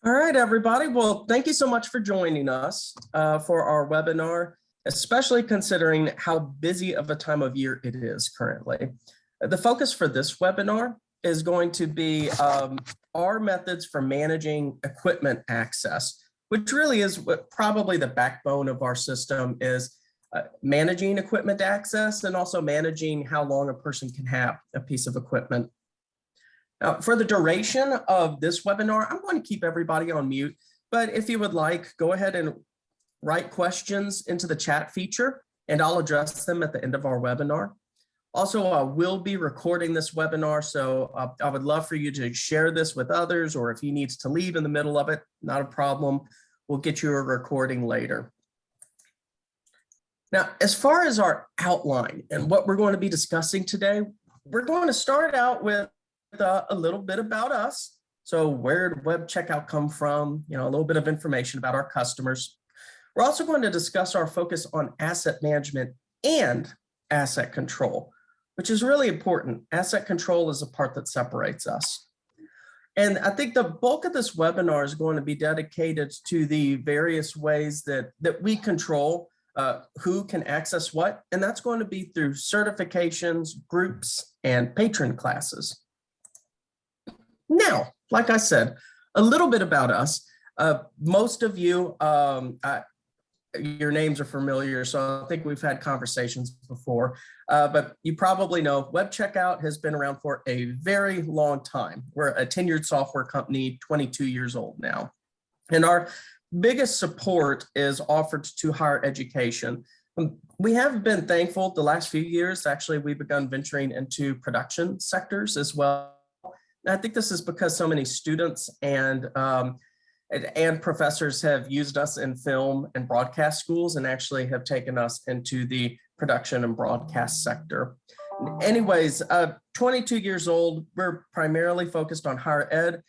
All right, everybody. Well, thank you so much for joining us for our webinar, especially considering how busy of a time of year it is currently. The focus for this webinar is going to be our methods for managing equipment access, which really is what probably the backbone of our system is managing equipment access and also managing how long a person can have a piece of equipment. Now, for the duration of this webinar, I'm going to keep everybody on mute, but if you would like, go ahead and write questions into the chat feature, and I'll address them at the end of our webinar. Also, I will be recording this webinar, so I would love for you to share this with others, or if you need to leave in the middle of it, not a problem. We'll get you a recording later. Now, as far as our outline and what we're going to be discussing today, we're going to start out with a little bit about us. So where did WebCheckout come from? You know, a little bit of information about our customers. We're also going to discuss our focus on asset management and asset control, which is really important. Asset control is the part that separates us. And I think the bulk of this webinar is going to be dedicated to the various ways that we control who can access what, and that's going to be through certifications, groups, and patron classes. Now, like I said, a little bit about us. Most of you, your names are familiar, so I think we've had conversations before, but you probably know WebCheckout has been around for a very long time. We're a tenured software company, 22 years old now. And our biggest support is offered to higher education. We have been thankful the last few years. Actually, we've begun venturing into production sectors as well. I think this is because so many students and professors have used us in film and broadcast schools and actually have taken us into the production and broadcast sector. Anyways, 22 years old, we're primarily focused on higher ed.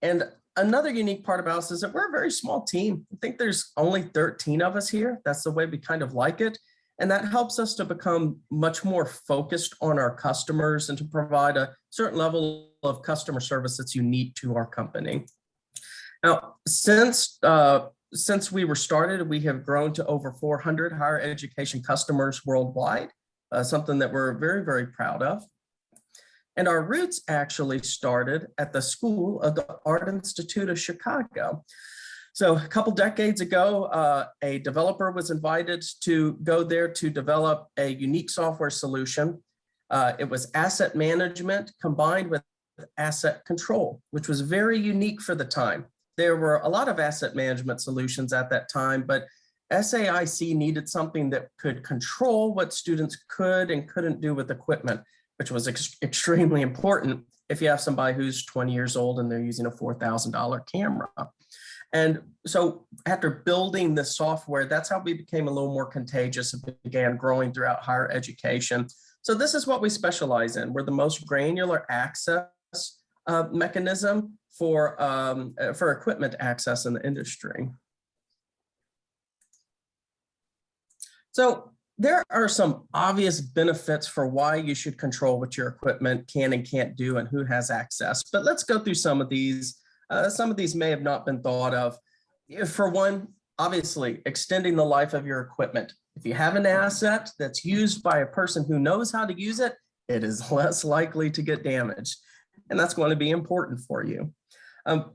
And another unique part about us is that we're a very small team. I think there's only 13 of us here. That's the way we kind of like it. And that helps us to become much more focused on our customers and to provide a certain level of customer service that's unique to our company. Now, since we were started, we have grown to over 400 higher education customers worldwide, something that we're very, very proud of. And our roots actually started at the School of the Art Institute of Chicago. So a couple decades ago, a developer was invited to go there to develop a unique software solution. It was asset management combined with asset control, which was very unique for the time. There were a lot of asset management solutions at that time, but SAIC needed something that could control what students could and couldn't do with equipment, which was extremely important if you have somebody who's 20 years old and they're using a $4,000 camera. And so after building the software, that's how we became a little more contagious and began growing throughout higher education. So this is what we specialize in. We're the most granular access mechanism for equipment access in the industry. So there are some obvious benefits for why you should control what your equipment can and can't do and who has access. But let's go through some of these. Some of these may have not been thought of. For one, obviously, extending the life of your equipment. If you have an asset that's used by a person who knows how to use it, it is less likely to get damaged. And that's going to be important for you.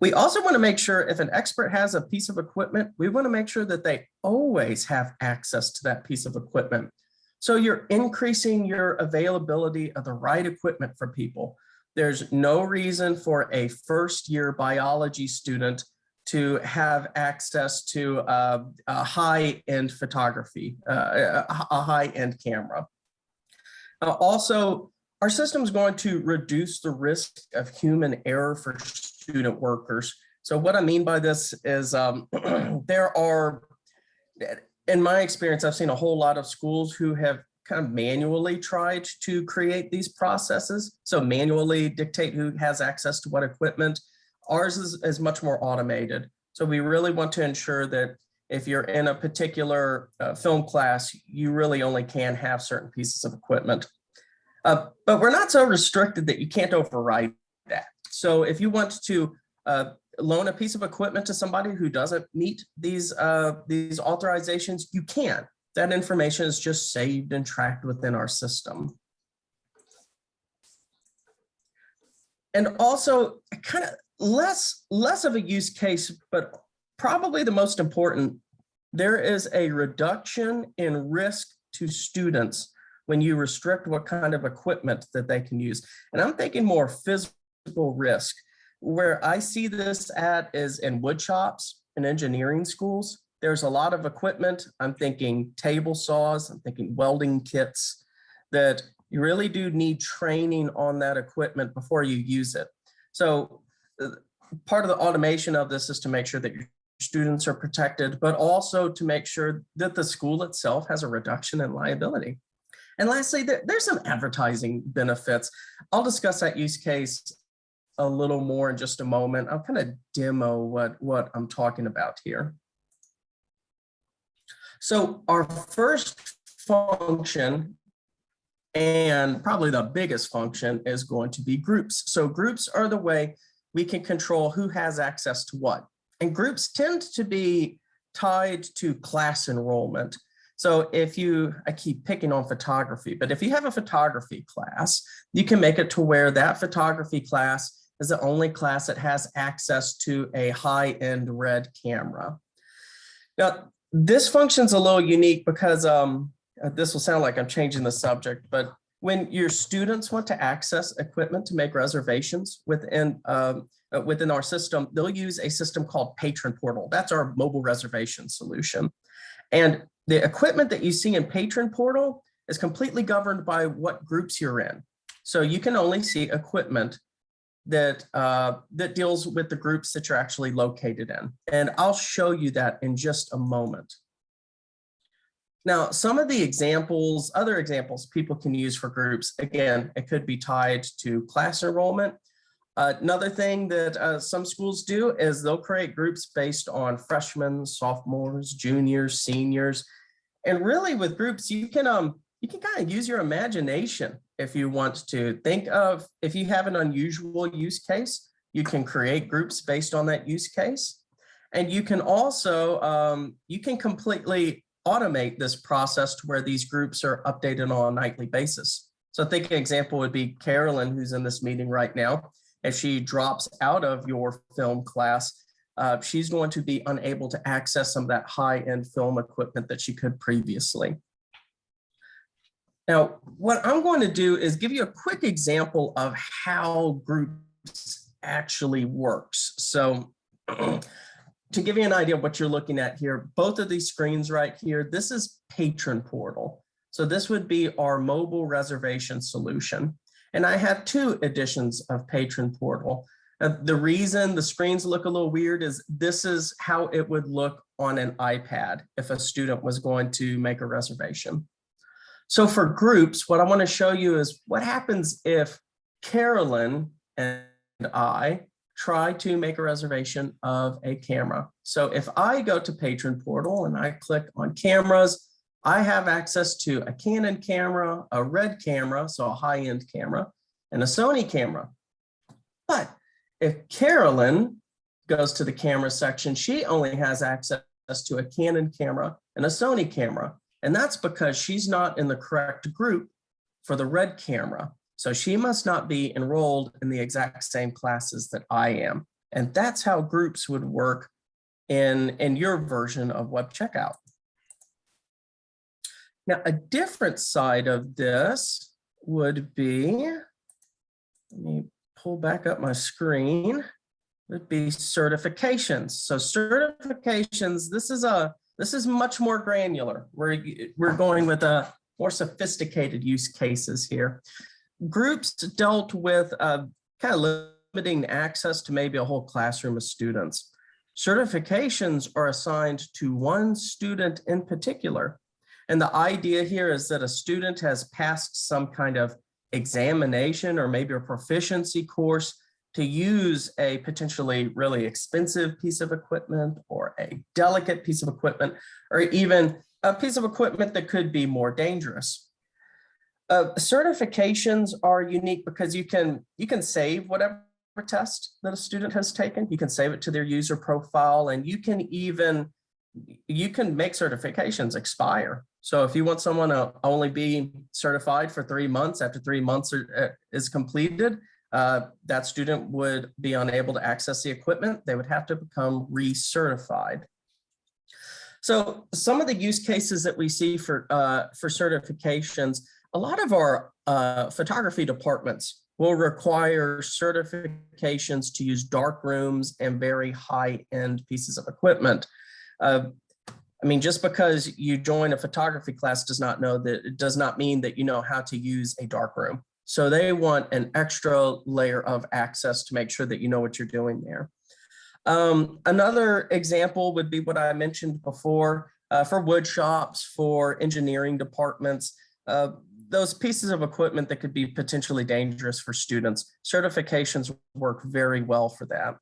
We also want to make sure if an expert has a piece of equipment, we want to make sure that they always have access to that piece of equipment. So you're increasing your availability of the right equipment for people. There's no reason for a first-year biology student to have access to a high-end photography, a high-end camera. Also, our system is going to reduce the risk of human error for student workers. So what I mean by this is there are, in my experience, I've seen a whole lot of schools who have kind of manually tried to create these processes. So manually dictate who has access to what equipment. Ours is much more automated. So we really want to ensure that if you're in a particular film class, you really only can have certain pieces of equipment. But we're not so restricted that you can't override that. So if you want to loan a piece of equipment to somebody who doesn't meet these authorizations, you can. That information is just saved and tracked within our system. And also kind of less of a use case, but probably the most important, there is a reduction in risk to students when you restrict what kind of equipment that they can use. And I'm thinking more physical risk. Where I see this at is in wood shops and engineering schools. There's a lot of equipment. I'm thinking table saws, I'm thinking welding kits, that you really do need training on that equipment before you use it. So part of the automation of this is to make sure that your students are protected, but also to make sure that the school itself has a reduction in liability. And lastly, there's some advertising benefits. I'll discuss that use case a little more in just a moment. I'll kind of demo what I'm talking about here. So our first function, and probably the biggest function, is going to be groups. So groups are the way we can control who has access to what. And groups tend to be tied to class enrollment. So I keep picking on photography, but if you have a photography class, you can make it to where that photography class is the only class that has access to a high-end red camera. Now, this function's a little unique because this will sound like I'm changing the subject, but when your students want to access equipment to make reservations within our system, they'll use a system called Patron Portal. That's our mobile reservation solution. And the equipment that you see in Patron Portal is completely governed by what groups you're in. So you can only see equipment that deals with the groups that you're actually located in. And I'll show you that in just a moment. Now, some of the examples, other examples people can use for groups, again, it could be tied to class enrollment. Another thing that some schools do is they'll create groups based on freshmen, sophomores, juniors, seniors. And really with groups, you can kind of use your imagination if you want to. Think of, if you have an unusual use case, you can create groups based on that use case. And you can also, you can completely automate this process to where these groups are updated on a nightly basis. So I think an example would be Carolyn, who's in this meeting right now. If she drops out of your film class, she's going to be unable to access some of that high-end film equipment that she could previously. Now, what I'm going to do is give you a quick example of how groups actually works. So to give you an idea of what you're looking at here, both of these screens right here, this is Patron Portal. So this would be our mobile reservation solution. And I have two editions of Patron Portal. The reason the screens look a little weird is this is how it would look on an iPad if a student was going to make a reservation. So for groups, what I want to show you is what happens if Carolyn and I try to make a reservation of a camera. So if I go to Patron Portal and I click on cameras, I have access to a Canon camera, a Red camera, so a high-end camera, and a Sony camera. But if Carolyn goes to the camera section, she only has access to a Canon camera and a Sony camera. And that's because she's not in the correct group for the Red camera. So she must not be enrolled in the exact same classes that I am. And that's how groups would work in your version of WebCheckout. Now, a different side of this would be, let me pull back up my screen, would be certifications. So certifications, this is much more granular. We're going with a more sophisticated use cases here. Groups dealt with kind of limiting access to maybe a whole classroom of students. Certifications are assigned to one student in particular. And the idea here is that a student has passed some kind of examination or maybe a proficiency course to use a potentially really expensive piece of equipment or a delicate piece of equipment, or even a piece of equipment that could be more dangerous. Certifications are unique because you can save whatever test that a student has taken. You can save it to their user profile, and you can make certifications expire. So if you want someone to only be certified for 3 months, after 3 months is completed, that student would be unable to access the equipment. They would have to become recertified. So some of the use cases that we see for certifications, a lot of our photography departments will require certifications to use dark rooms and very high-end pieces of equipment. I mean, just because you join a photography class does not mean that you know how to use a dark room. So they want an extra layer of access to make sure that you know what you're doing there. Another example would be what I mentioned before for wood shops, for engineering departments, those pieces of equipment that could be potentially dangerous for students. Certifications work very well for that.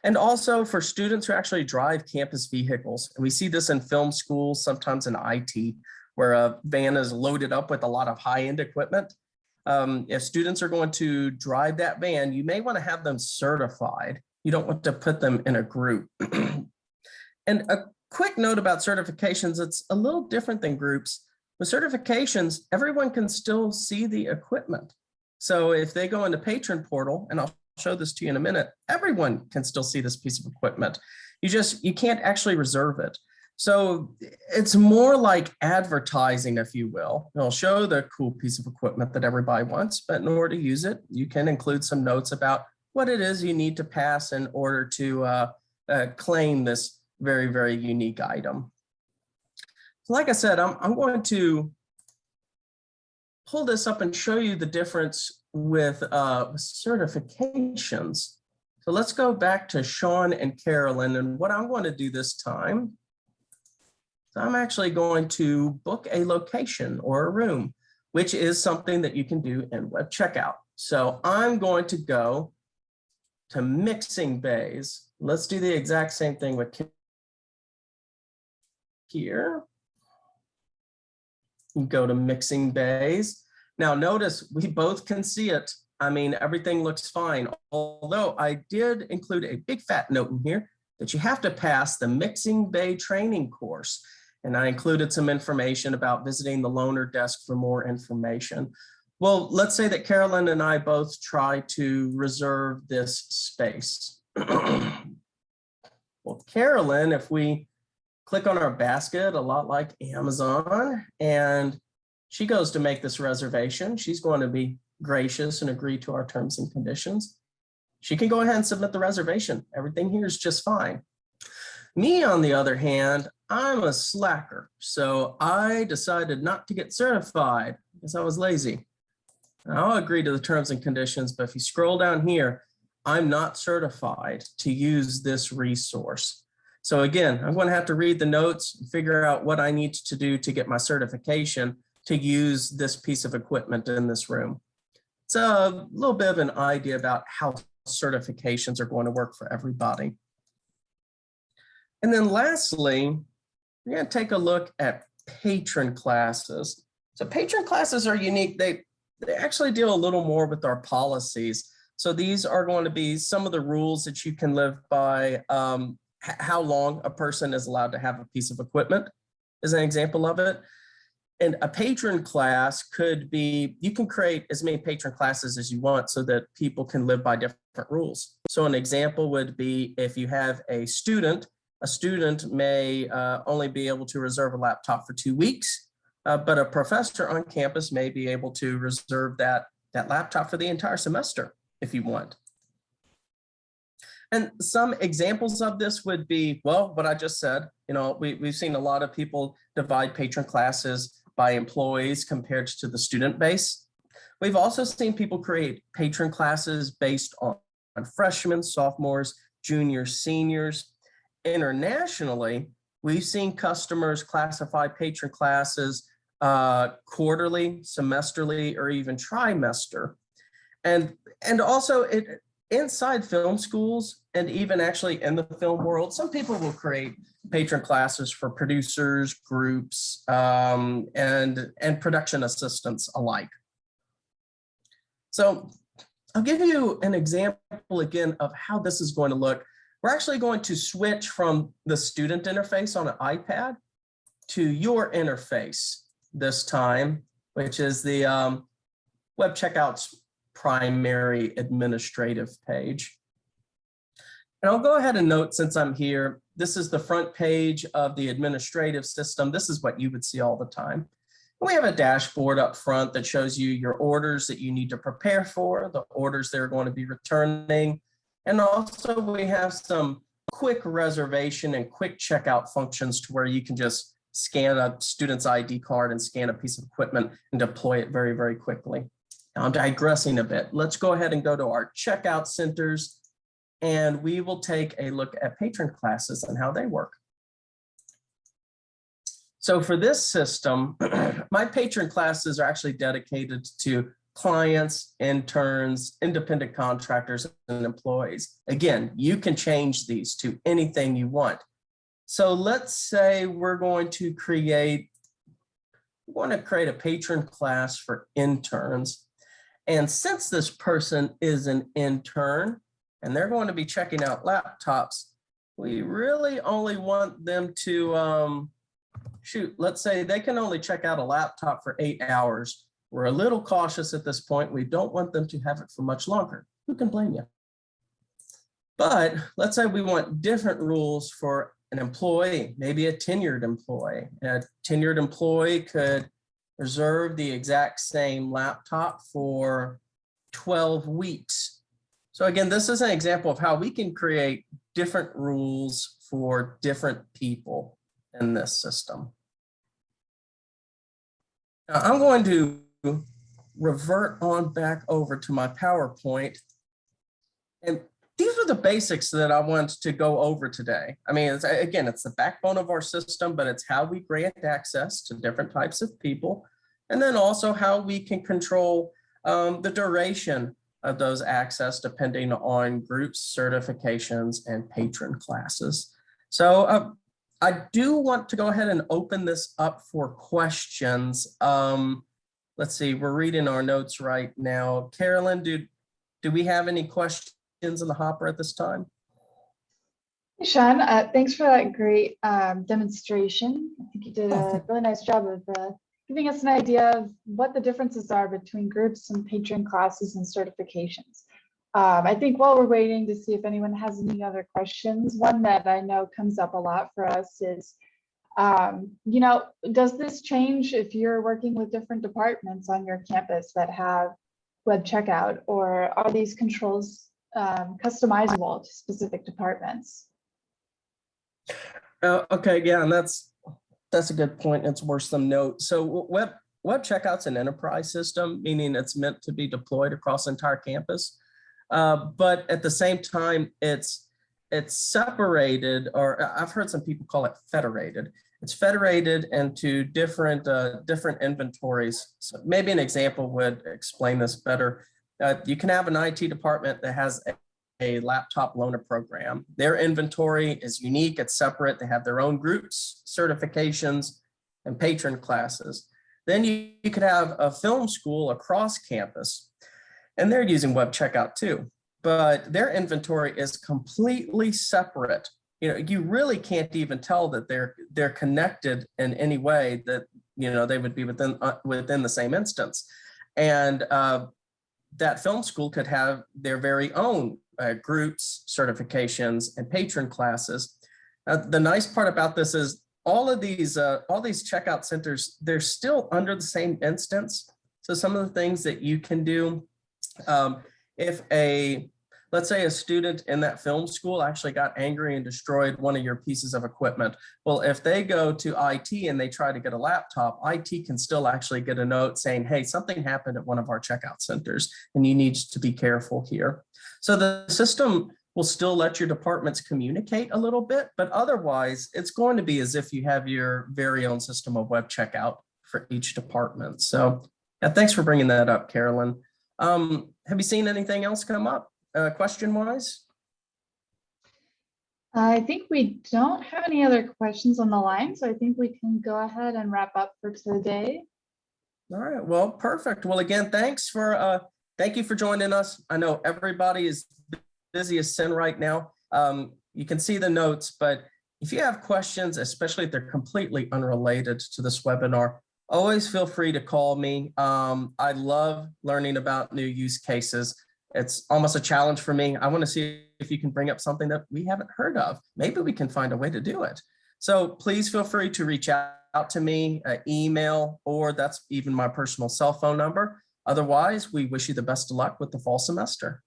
And also for students who actually drive campus vehicles. And we see this in film schools, sometimes in IT, where a van is loaded up with a lot of high-end equipment. If students are going to drive that van, you may want to have them certified. You don't want to put them in a group. And a quick note about certifications, it's a little different than groups. With certifications, everyone can still see the equipment. So if they go into Patron Portal, and I'll show this to you in a minute, everyone can still see this piece of equipment. You can't actually reserve it. So it's more like advertising, if you will. It'll show the cool piece of equipment that everybody wants, but in order to use it, you can include some notes about what it is you need to pass in order to claim this very, very unique item. So like I said, I'm going to pull this up and show you the difference with certifications. So let's go back to Sean and Carolyn, and what I'm going to do this time, so I'm actually going to book a location or a room, which is something that you can do in WebCheckout. So I'm going to go to mixing bays. Let's do the exact same thing with here. You go to mixing bays. Now notice we both can see it. I mean, everything looks fine. Although I did include a big fat note in here that you have to pass the mixing bay training course. And I included some information about visiting the loaner desk for more information. Well, let's say that Carolyn and I both try to reserve this space. Well, Carolyn, if we click on our basket, a lot like Amazon, and she goes to make this reservation, she's going to be gracious and agree to our terms and conditions. She can go ahead and submit the reservation. Everything here is just fine. Me, on the other hand, I'm a slacker. So I decided not to get certified because I was lazy. I'll agree to the terms and conditions, but if you scroll down here, I'm not certified to use this resource. So again, I'm going to have to read the notes and figure out what I need to do to get my certification to use this piece of equipment in this room. It's a little bit of an idea about how certifications are going to work for everybody. And then lastly, we're going to take a look at patron classes. So patron classes are unique. They actually deal a little more with our policies. So these are going to be some of the rules that you can live by. How long a person is allowed to have a piece of equipment is an example of it. And a patron class could be, you can create as many patron classes as you want so that people can live by different rules. So an example would be if you have a student may only be able to reserve a laptop for 2 weeks, but a professor on campus may be able to reserve that laptop for the entire semester if you want. And some examples of this would be, well, what I just said, we've seen a lot of people divide patron classes by employees compared to the student base. We've also seen people create patron classes based on freshmen, sophomores, juniors, seniors. Internationally, we've seen customers classify patron classes quarterly, semesterly, or even trimester. And also inside film schools, and even actually in the film world, some people will create patron classes for producers, groups, and production assistants alike. So I'll give you an example again of how this is going to look. We're actually going to switch from the student interface on an iPad to your interface this time, which is the WebCheckout's primary administrative page. And I'll go ahead and note, since I'm here, this is the front page of the administrative system. This is what you would see all the time. We have a dashboard up front that shows you your orders that you need to prepare for, the orders they're going to be returning. And also we have some quick reservation and quick checkout functions to where you can just scan a student's ID card and scan a piece of equipment and deploy it very, very quickly. Now I'm digressing a bit. Let's go ahead and go to our checkout centers, and we will take a look at Patron Classes and how they work. So for this system, my Patron Classes are actually dedicated to clients, interns, independent contractors, and employees. Again, you can change these to anything you want. So let's say we're going to create a Patron class for interns. And since this person is an intern and they're going to be checking out laptops, we really only want them to, let's say they can only check out a laptop for 8 hours. We're a little cautious at this point. We don't want them to have it for much longer. Who can blame you? But let's say we want different rules for an employee, maybe a tenured employee. A tenured employee could reserve the exact same laptop for 12 weeks. So again, this is an example of how we can create different rules for different people in this system. Now I'm going to revert on back over to my PowerPoint. And these are the basics that I want to go over today. I mean, again, it's the backbone of our system, but it's how we grant access to different types of people. And then also how we can control the duration of those access depending on groups, certifications, and patron classes. So I do want to go ahead and open this up for questions. Let's see, we're reading our notes right now. Carolyn, do we have any questions in the hopper at this time? Hey, Sean, thanks for that great demonstration. I think you did a really nice job of giving us an idea of what the differences are between groups and patron classes and certifications. I think while we're waiting to see if anyone has any other questions, one that I know comes up a lot for us is, does this change if you're working with different departments on your campus that have web checkout, or are these controls customizable to specific departments? Okay, yeah, and that's a good point. It's worth some note. So web checkout's an enterprise system, meaning it's meant to be deployed across the entire campus. But at the same time, it's separated, or I've heard some people call it federated. It's federated into different inventories. So maybe an example would explain this better. You can have an IT department that has a laptop loaner program. Their inventory is unique, it's separate. They have their own groups, certifications, and patron classes. Then you could have a film school across campus, and they're using web checkout too, but their inventory is completely separate. You really can't even tell that they're connected in any way, that they would be within the same instance. And that film school could have their very own groups, certifications, and patron classes. The nice part about this is all these checkout centers, they're still under the same instance. So some of the things that you can do, if let's say a student in that film school actually got angry and destroyed one of your pieces of equipment. Well, if they go to IT and they try to get a laptop, IT can still actually get a note saying, hey, something happened at one of our checkout centers and you need to be careful here. So the system will still let your departments communicate a little bit, but otherwise it's going to be as if you have your very own system of web checkout for each department. So yeah, thanks for bringing that up, Carolyn. Have you seen anything else come up question-wise? I think we don't have any other questions on the line, so I think we can go ahead and wrap up for today. All right, well, perfect. Well, again, thanks for Thank you for joining us. I know everybody is busy as sin right now. You can see the notes, but if you have questions, especially if they're completely unrelated to this webinar, always feel free to call me. I love learning about new use cases. It's almost a challenge for me. I want to see if you can bring up something that we haven't heard of. Maybe we can find a way to do it. So please feel free to reach out to me, email, or that's even my personal cell phone number. Otherwise, we wish you the best of luck with the fall semester.